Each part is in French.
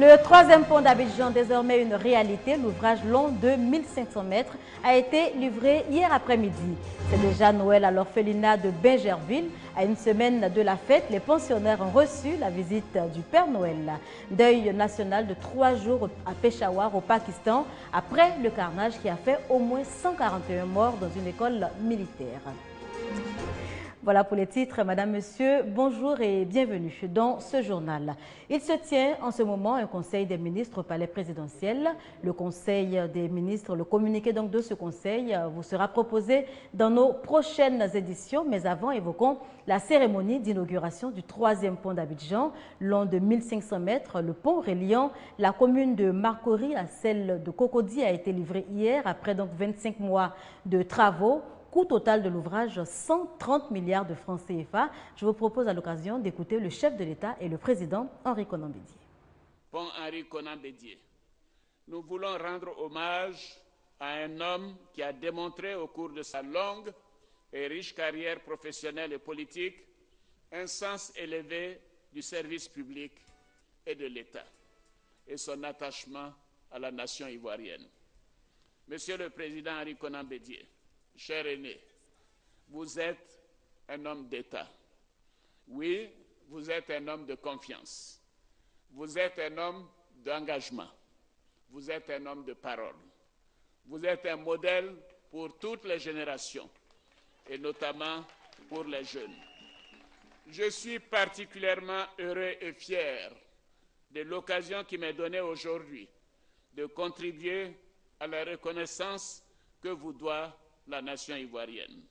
Le troisième pont d'Abidjan, désormais une réalité, l'ouvrage long de 1500 mètres, a été livré hier après-midi. C'est déjà Noël à l'orphelinat de Bingerville. À une semaine de la fête, les pensionnaires ont reçu la visite du Père Noël. Deuil national de 3 jours à Peshawar, au Pakistan, après le carnage qui a fait au moins 141 morts dans une école militaire. Voilà pour les titres. Madame, Monsieur, bonjour et bienvenue dans ce journal. Il se tient en ce moment un conseil des ministres au palais présidentiel. Le conseil des ministres, le communiqué donc de ce conseil vous sera proposé dans nos prochaines éditions. Mais avant, évoquons la cérémonie d'inauguration du troisième pont d'Abidjan, long de 1500 mètres. Le pont reliant la commune de Marcory à celle de Cocody a été livré hier après donc 25 mois de travaux. Coût total de l'ouvrage, 130 milliards de francs CFA. Je vous propose à l'occasion d'écouter le chef de l'État et le président Henri Konan Bédié. Pont Henri Konan Bédié. Nous voulons rendre hommage à un homme qui a démontré au cours de sa longue et riche carrière professionnelle et politique un sens élevé du service public et de l'État et son attachement à la nation ivoirienne. Monsieur le Président Henri Konan Bédié, cher aîné, vous êtes un homme d'État. Oui, vous êtes un homme de confiance. Vous êtes un homme d'engagement. Vous êtes un homme de parole. Vous êtes un modèle pour toutes les générations, et notamment pour les jeunes. Je suis particulièrement heureux et fier de l'occasion qui m'est donnée aujourd'hui de contribuer à la reconnaissance que vous doit la nation ivoirienne.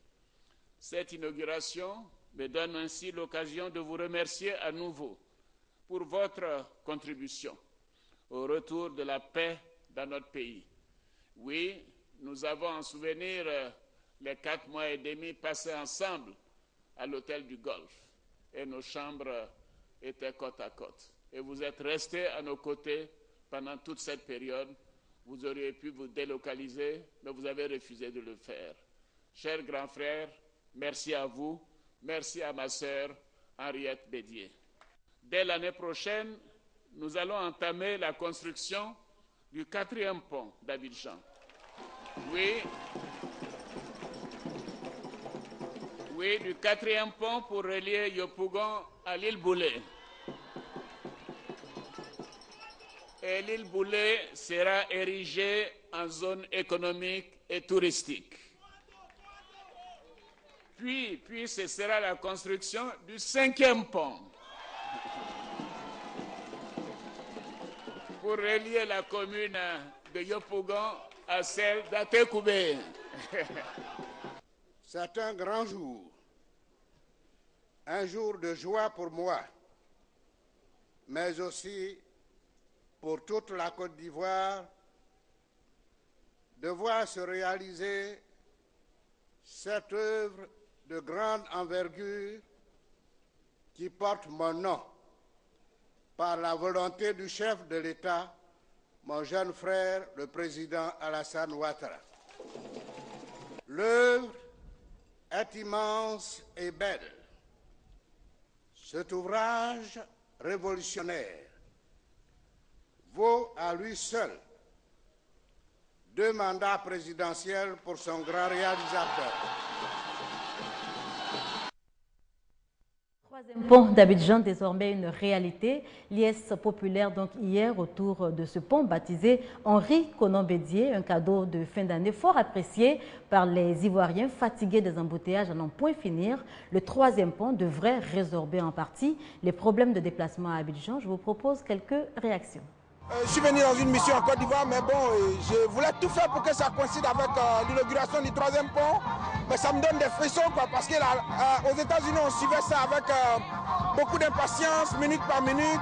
Cette inauguration me donne ainsi l'occasion de vous remercier à nouveau pour votre contribution au retour de la paix dans notre pays. Oui, nous avons en souvenir les 4 mois et demi passés ensemble à l'hôtel du Golfe et nos chambres étaient côte à côte. Et vous êtes restés à nos côtés pendant toute cette période. Vous auriez pu vous délocaliser, mais vous avez refusé de le faire. Cher grand frère, merci à vous, merci à ma sœur Henriette Bédié. Dès l'année prochaine, nous allons entamer la construction du 4e pont d'Abidjan. Oui, du 4e pont pour relier Yopougon à l'île Boulay. Et l'île Boulay sera érigée en zone économique et touristique. Puis ce sera la construction du 5e pont pour relier la commune de Yopougon à celle d'Atekoubé. C'est un grand jour, un jour de joie pour moi, mais aussi pour toute la Côte d'Ivoire, de voir se réaliser cette œuvre de grande envergure qui porte mon nom par la volonté du chef de l'État, mon jeune frère, le président Alassane Ouattara. L'œuvre est immense et belle. Cet ouvrage révolutionnaire vaut à lui seul 2 mandats présidentiels pour son grand réalisateur. Troisième pont d'Abidjan, désormais une réalité. Liesse populaire donc hier autour de ce pont baptisé Henri Konan Bédié, un cadeau de fin d'année fort apprécié par les Ivoiriens fatigués des embouteillages à n'en point finir. Le troisième pont devrait résorber en partie les problèmes de déplacement à Abidjan. Je vous propose quelques réactions. Je suis venu dans une mission en Côte d'Ivoire, mais bon, je voulais tout faire pour que ça coïncide avec l'inauguration du 3e pont. Mais ça me donne des frissons, quoi, parce qu'aux États-Unis, on suivait ça avec beaucoup d'impatience, minute par minute.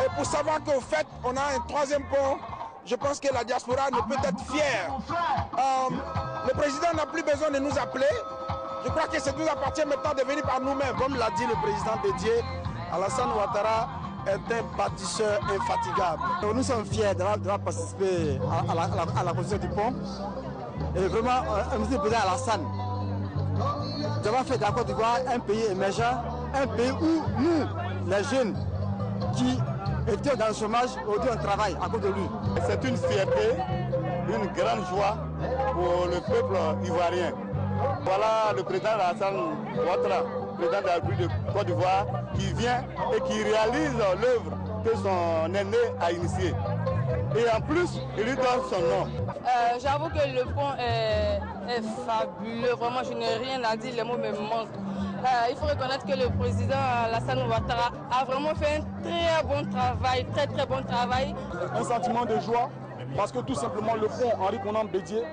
Et pour savoir qu'au fait, on a un 3e pont, je pense que la diaspora ne peut être fière. Le président n'a plus besoin de nous appeler. Je crois que ça nous appartient maintenant de venir par nous-mêmes. Comme l'a dit le président Bédié, Alassane Ouattara est un bâtisseur infatigable. Nous sommes fiers d'avoir participé à la construction du pont. Et vraiment, monsieur le président Alassane, nous avons fait de la Côte d'Ivoire un pays émergent, un pays où nous, les jeunes, qui était dans le chômage, aujourd'hui on travaille à cause de lui. C'est une fierté, une grande joie pour le peuple ivoirien. Voilà le président Alassane Ouattara, président de la République de Côte d'Ivoire, qui vient et qui réalise l'œuvre que son aîné a initiée. Et en plus, il lui donne son nom. J'avoue que le pont est fabuleux. Vraiment, je n'ai rien à dire, les mots me manquent. Il faut reconnaître que le président Alassane Ouattara a vraiment fait un très bon travail, très bon travail. Un sentiment de joie parce que tout simplement le pont Henri Konan Bédié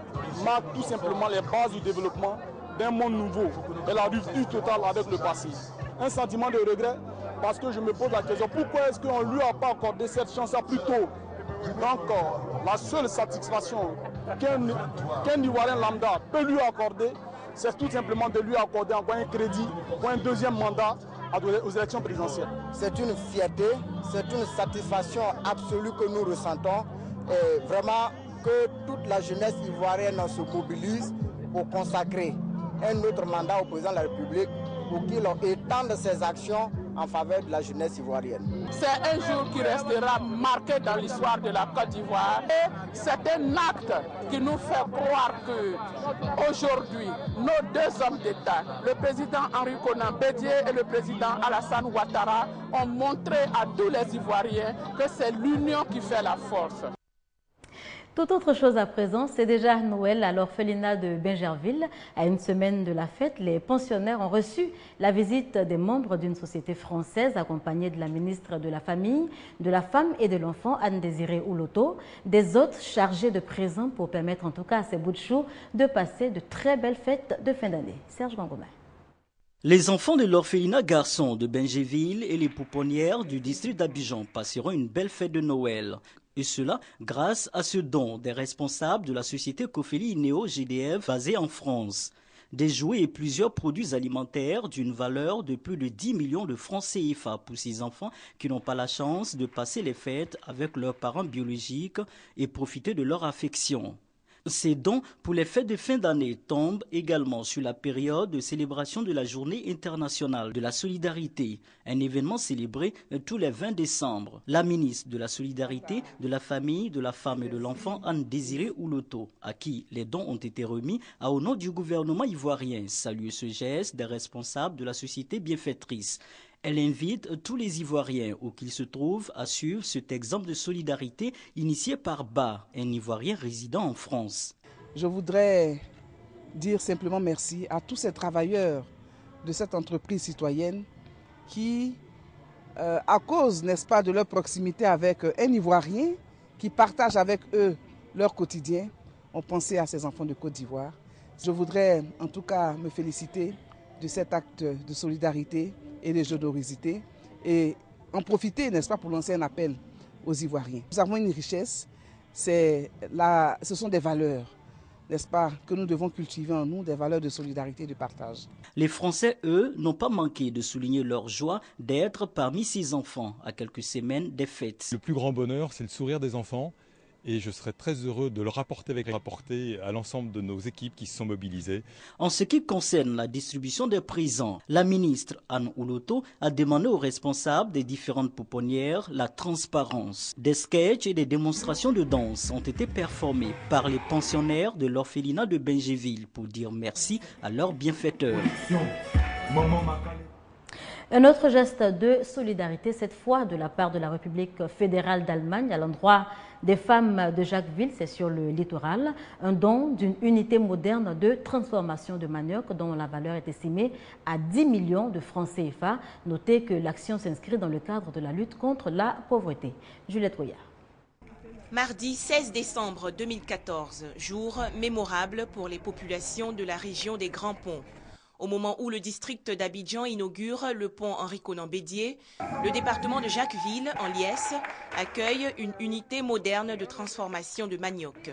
marque tout simplement les bases du développement d'un monde nouveau et la rupture totale avec le passé. Un sentiment de regret parce que je me pose la question, pourquoi est-ce qu'on ne lui a pas accordé cette chance plus tôt? Donc la seule satisfaction qu'un Ivoirien lambda peut lui accorder, c'est tout simplement de lui accorder encore un crédit pour un deuxième mandat aux élections présidentielles. C'est une fierté, c'est une satisfaction absolue que nous ressentons. Et vraiment que toute la jeunesse ivoirienne se mobilise pour consacrer un autre mandat au président de la République pour qu'il étende ses actions en faveur de la jeunesse ivoirienne. C'est un jour qui restera marqué dans l'histoire de la Côte d'Ivoire. Et c'est un acte qui nous fait croire qu'aujourd'hui, nos deux hommes d'État, le président Henri Konan Bédié et le président Alassane Ouattara, ont montré à tous les Ivoiriens que c'est l'union qui fait la force. Toute autre chose à présent, c'est déjà Noël à l'orphelinat de Bingerville. À une semaine de la fête, les pensionnaires ont reçu la visite des membres d'une société française accompagnée de la ministre de la Famille, de la Femme et de l'Enfant, Anne-Désirée Ouloto, des hôtes chargés de présents pour permettre en tout cas à ces bouts de chou de passer de très belles fêtes de fin d'année. Serge Gangoma. Les enfants de l'orphelinat garçon de Bingerville et les pouponnières du district d'Abidjan passeront une belle fête de Noël. Et cela grâce à ce don des responsables de la société Cofeli Ineo GDF basée en France. Des jouets et plusieurs produits alimentaires d'une valeur de plus de 10 millions de francs CFA pour ces enfants qui n'ont pas la chance de passer les fêtes avec leurs parents biologiques et profiter de leur affection. Ces dons pour les fêtes de fin d'année tombent également sur la période de célébration de la Journée internationale de la solidarité, un événement célébré tous les 20 décembre. La ministre de la Solidarité, de la Famille, de la Femme et de l'Enfant, Anne-Désirée Ouloto, à qui les dons ont été remis, a au nom du gouvernement ivoirien salué ce geste des responsables de la société bienfaitrice. Elle invite tous les Ivoiriens où qu'ils se trouvent à suivre cet exemple de solidarité initié par Ba, un Ivoirien résidant en France. Je voudrais dire simplement merci à tous ces travailleurs de cette entreprise citoyenne qui, à cause, n'est-ce pas, de leur proximité avec un Ivoirien qui partage avec eux leur quotidien, ont pensé à ces enfants de Côte d'Ivoire. Je voudrais en tout cas me féliciter de cet acte de solidarité et de générosité et en profiter, n'est-ce pas, pour lancer un appel aux Ivoiriens. Nous avons une richesse, ce sont des valeurs, n'est-ce pas, que nous devons cultiver en nous, des valeurs de solidarité et de partage. Les Français, eux, n'ont pas manqué de souligner leur joie d'être parmi ces enfants à quelques semaines des fêtes. Le plus grand bonheur, c'est le sourire des enfants. Et je serai très heureux de le rapporter à l'ensemble de nos équipes qui se sont mobilisées. En ce qui concerne la distribution des présents, la ministre Anne Ouloto a demandé aux responsables des différentes pouponnières la transparence. Des sketchs et des démonstrations de danse ont été performés par les pensionnaires de l'orphelinat de Bingerville pour dire merci à leurs bienfaiteurs. Un autre geste de solidarité, cette fois de la part de la République fédérale d'Allemagne à l'endroit des femmes de Jacquesville, c'est sur le littoral, un don d'une unité moderne de transformation de manioc dont la valeur est estimée à 10 millions de francs CFA. Notez que l'action s'inscrit dans le cadre de la lutte contre la pauvreté. Juliette Royard. Mardi 16 décembre 2014, jour mémorable pour les populations de la région des Grands Ponts. Au moment où le district d'Abidjan inaugure le pont Henri Konan Bédié, le département de Jacquesville, en liesse, accueille une unité moderne de transformation de manioc.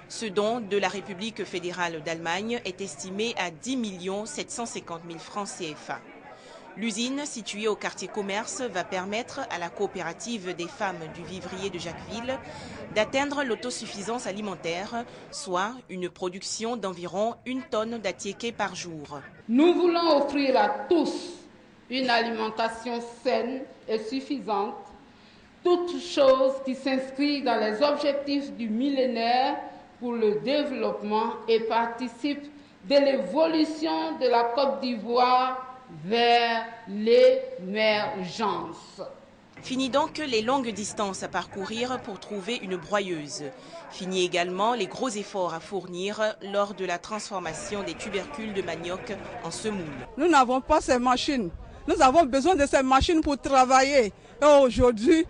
Ce don de la République fédérale d'Allemagne est estimé à 10 750 000 francs CFA. L'usine, située au quartier commerce, va permettre à la coopérative des femmes du vivrier de Jacquesville d'atteindre l'autosuffisance alimentaire, soit une production d'environ 1 tonne d'attiéké par jour. Nous voulons offrir à tous une alimentation saine et suffisante, toute chose qui s'inscrit dans les objectifs du millénaire pour le développement et participe de l'évolution de la Côte d'Ivoire vers l'émergence. Fini donc les longues distances à parcourir pour trouver une broyeuse. Fini également les gros efforts à fournir lors de la transformation des tubercules de manioc en semoule. Nous n'avons pas ces machines. Nous avons besoin de ces machines pour travailler. Et aujourd'hui,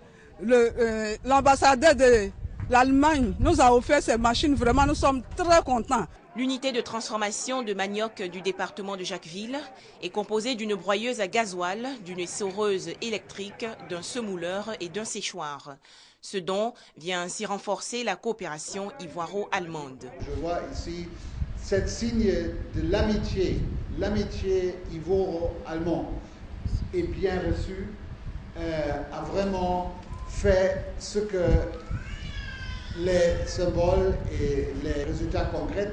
l'ambassadeur de l'Allemagne nous a offert ces machines. Vraiment, nous sommes très contents. L'unité de transformation de manioc du département de Jacquesville est composée d'une broyeuse à gasoil, d'une essoreuse électrique, d'un semouleur et d'un séchoir. Ce don vient ainsi renforcer la coopération ivoiro-allemande. Je vois ici cette signe de l'amitié ivoiro-allemande est bien reçue, a vraiment fait ce que les symboles et les résultats concrets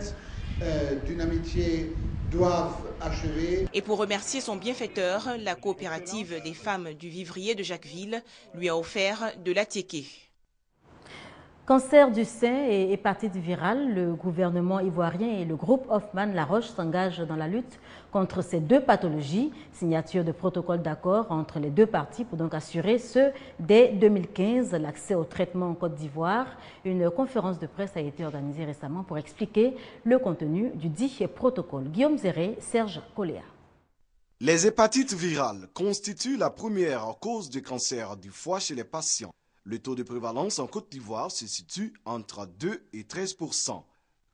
d'une amitié doivent achever. Et pour remercier son bienfaiteur, la coopérative des femmes du vivrier de Jacquesville lui a offert de l'attiéké. Cancer du sein et hépatite virale, le gouvernement ivoirien et le groupe Hoffmann-La Roche s'engagent dans la lutte contre ces deux pathologies. Signature de protocole d'accord entre les deux parties pour donc assurer dès 2015 l'accès au traitement en Côte d'Ivoire. Une conférence de presse a été organisée récemment pour expliquer le contenu du dit protocole. Guillaume Zéré, Serge Coléa. Les hépatites virales constituent la première cause de cancer du foie chez les patients. Le taux de prévalence en Côte d'Ivoire se situe entre 2 et 13%.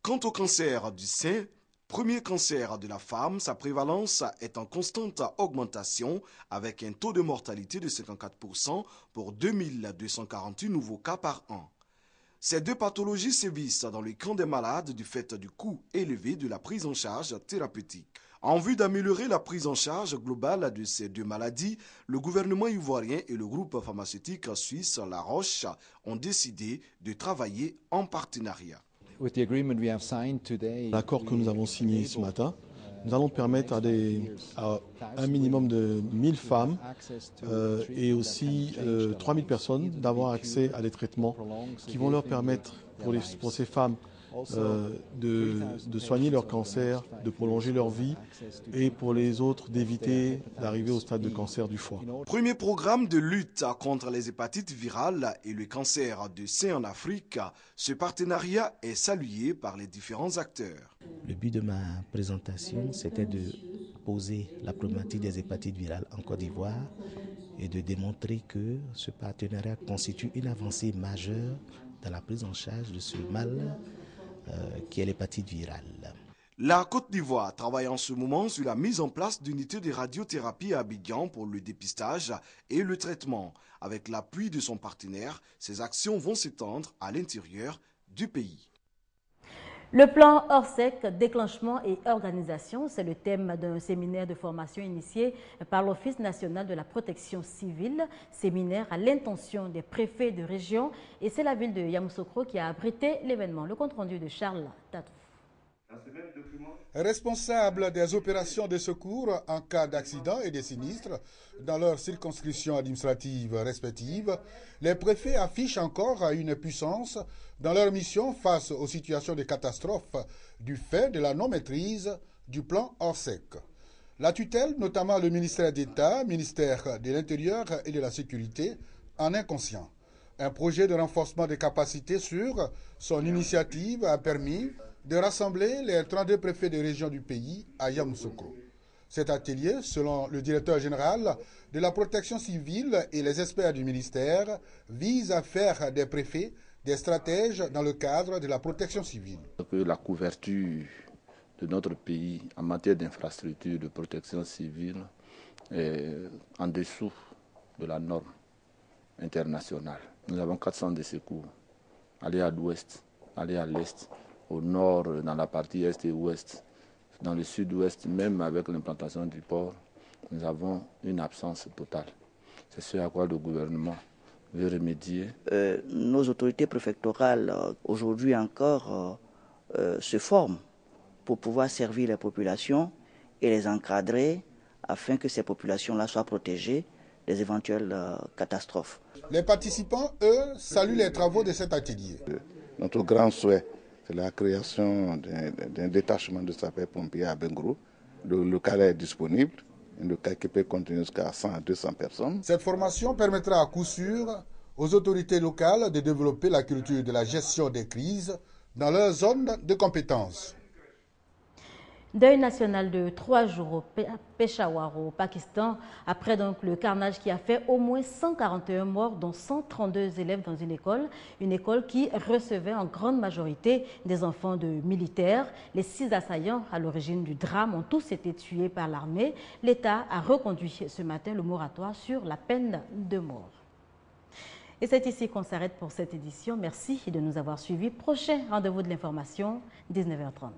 Quant au cancer du sein, premier cancer de la femme, sa prévalence est en constante augmentation avec un taux de mortalité de 54% pour 2248 nouveaux cas par an. Ces deux pathologies sévissent dans le camp des malades du fait du coût élevé de la prise en charge thérapeutique. En vue d'améliorer la prise en charge globale de ces deux maladies, le gouvernement ivoirien et le groupe pharmaceutique suisse La Roche ont décidé de travailler en partenariat. L'accord que nous avons signé ce matin, nous allons permettre à un minimum de 1000 femmes et aussi 3000 personnes d'avoir accès à des traitements qui vont leur permettre, pour ces femmes, de soigner leur cancer, de prolonger leur vie et pour les autres d'éviter d'arriver au stade de cancer du foie. Premier programme de lutte contre les hépatites virales et le cancer du sein en Afrique, ce partenariat est salué par les différents acteurs. Le but de ma présentation, c'était de poser la problématique des hépatites virales en Côte d'Ivoire et de démontrer que ce partenariat constitue une avancée majeure dans la prise en charge de ce mal qui est l'hépatite virale. La Côte d'Ivoire travaille en ce moment sur la mise en place d'unités de radiothérapie à Abidjan pour le dépistage et le traitement. Avec l'appui de son partenaire, ces actions vont s'étendre à l'intérieur du pays. Le plan Orsec, déclenchement et organisation, c'est le thème d'un séminaire de formation initié par l'Office national de la protection civile. Séminaire à l'intention des préfets de région et c'est la ville de Yamoussoukro qui a abrité l'événement. Le compte-rendu de Charles Tatou. Responsables des opérations de secours en cas d'accident et de sinistres dans leurs circonscriptions administratives respectives, les préfets affichent encore une puissance dans leur mission face aux situations de catastrophe du fait de la non-maîtrise du plan Orsec. La tutelle, notamment le ministère d'État, ministère de l'Intérieur et de la Sécurité, en est conscient. Un projet de renforcement des capacités sur son initiative a permis de rassembler les 32 préfets de région du pays à Yamoussoukro. Cet atelier, selon le directeur général de la protection civile et les experts du ministère, vise à faire des préfets des stratèges dans le cadre de la protection civile. La couverture de notre pays en matière d'infrastructures de protection civile est en dessous de la norme internationale. Nous avons 400 de secours, aller à l'ouest, aller à l'est, au nord, dans la partie est et ouest. Dans le sud-ouest, même avec l'implantation du port, nous avons une absence totale. C'est ce à quoi le gouvernement veut remédier. Nos autorités préfectorales, aujourd'hui encore, se forment pour pouvoir servir les populations et les encadrer afin que ces populations-là soient protégées des éventuelles catastrophes. Les participants, eux, saluent les travaux de cet atelier. Notre grand souhait, c'est la création d'un détachement de sapeurs-pompiers à Bengrou. Le local est disponible, un local qui peut contenir jusqu'à 100 à 200 personnes. Cette formation permettra à coup sûr aux autorités locales de développer la culture de la gestion des crises dans leur zone de compétences. Deuil national de 3 jours à Peshawar au Pakistan, après donc le carnage qui a fait au moins 141 morts, dont 132 élèves dans une école qui recevait en grande majorité des enfants de militaires. Les 6 assaillants à l'origine du drame ont tous été tués par l'armée. L'État a reconduit ce matin le moratoire sur la peine de mort. Et c'est ici qu'on s'arrête pour cette édition. Merci de nous avoir suivis. Prochain rendez-vous de l'information, 19h30.